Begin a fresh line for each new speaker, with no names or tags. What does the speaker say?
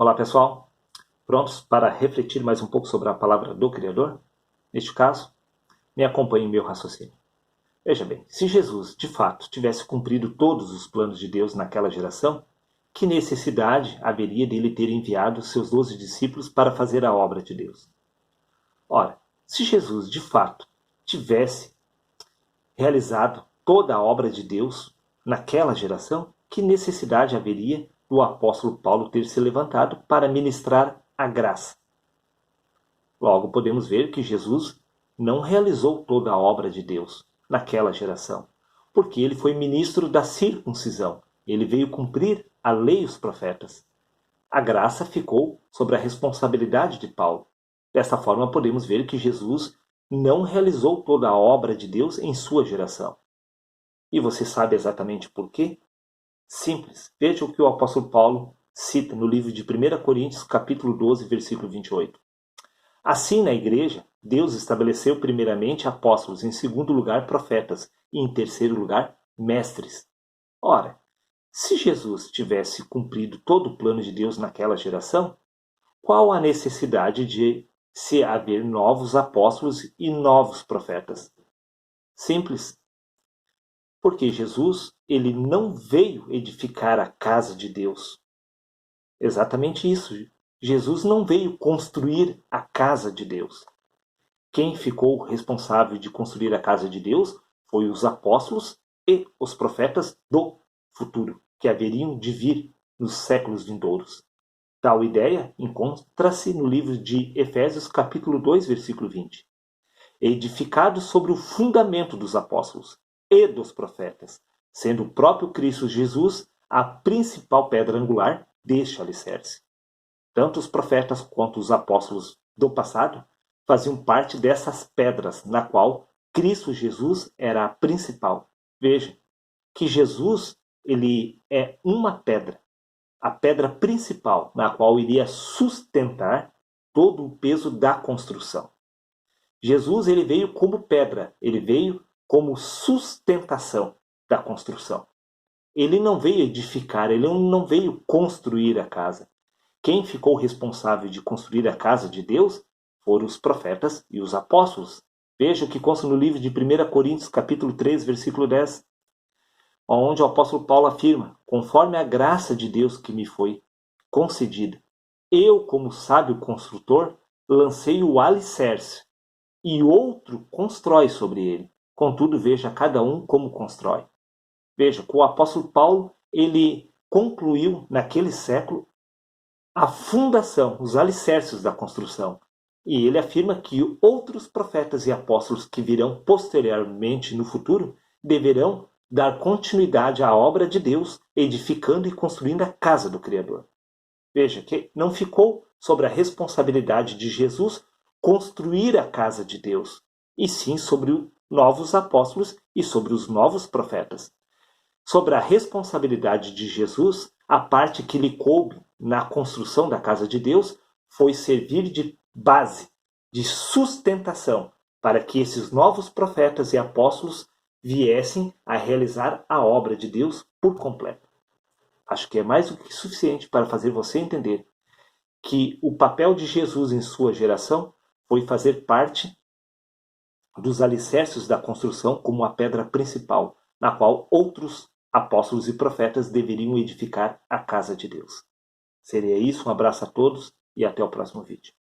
Olá pessoal, prontos para refletir mais um pouco sobre a palavra do Criador? Neste caso, me acompanhe em meu raciocínio. Veja bem, se Jesus de fato tivesse cumprido todos os planos de Deus naquela geração, que necessidade haveria dele ter enviado seus 12 discípulos para fazer a obra de Deus? Ora, se Jesus de fato tivesse realizado toda a obra de Deus naquela geração, que necessidade haveria do apóstolo Paulo ter se levantado para ministrar a graça? Logo, podemos ver que Jesus não realizou toda a obra de Deus naquela geração, porque ele foi ministro da circuncisão. Ele veio cumprir a lei e os profetas. A graça ficou sobre a responsabilidade de Paulo. Dessa forma, podemos ver que Jesus não realizou toda a obra de Deus em sua geração. E você sabe exatamente por quê? Simples. Veja o que o apóstolo Paulo cita no livro de 1 Coríntios, capítulo 12, versículo 28. Assim, na igreja, Deus estabeleceu primeiramente apóstolos, em segundo lugar profetas e em terceiro lugar mestres. Ora, se Jesus tivesse cumprido todo o plano de Deus naquela geração, qual a necessidade de se haver novos apóstolos e novos profetas? Simples. Porque Jesus, ele não veio edificar a casa de Deus. Exatamente isso. Jesus não veio construir a casa de Deus. Quem ficou responsável de construir a casa de Deus foi os apóstolos e os profetas do futuro, que haveriam de vir nos séculos vindouros. Tal ideia encontra-se no livro de Efésios, capítulo 2, versículo 20. Edificado sobre o fundamento dos apóstolos e dos profetas, sendo o próprio Cristo Jesus a principal pedra angular deste alicerce. Tanto os profetas quanto os apóstolos do passado faziam parte dessas pedras, na qual Cristo Jesus era a principal. Veja que Jesus, ele é uma pedra, a pedra principal, na qual iria sustentar todo o peso da construção. Jesus, ele veio como pedra, ele veio como sustentação da construção. Ele não veio edificar, ele não veio construir a casa. Quem ficou responsável de construir a casa de Deus foram os profetas e os apóstolos. Veja o que consta no livro de 1 Coríntios, capítulo 3, versículo 10, onde o apóstolo Paulo afirma: conforme a graça de Deus que me foi concedida, eu, como sábio construtor, lancei o alicerce, e outro constrói sobre ele. Contudo, veja cada um como constrói. Veja que o apóstolo Paulo, ele concluiu naquele século a fundação, os alicerces da construção. E ele afirma que outros profetas e apóstolos que virão posteriormente no futuro deverão dar continuidade à obra de Deus, edificando e construindo a casa do Criador. Veja que não ficou sobre a responsabilidade de Jesus construir a casa de Deus, e sim sobre os novos apóstolos e sobre os novos profetas. Sobre a responsabilidade de Jesus, a parte que lhe coube na construção da casa de Deus foi servir de base, de sustentação, para que esses novos profetas e apóstolos viessem a realizar a obra de Deus por completo. Acho que é mais do que suficiente para fazer você entender que o papel de Jesus em sua geração foi fazer parte dos alicerces da construção como a pedra principal, na qual outros apóstolos e profetas deveriam edificar a casa de Deus. Seria isso, um abraço a todos e até o próximo vídeo.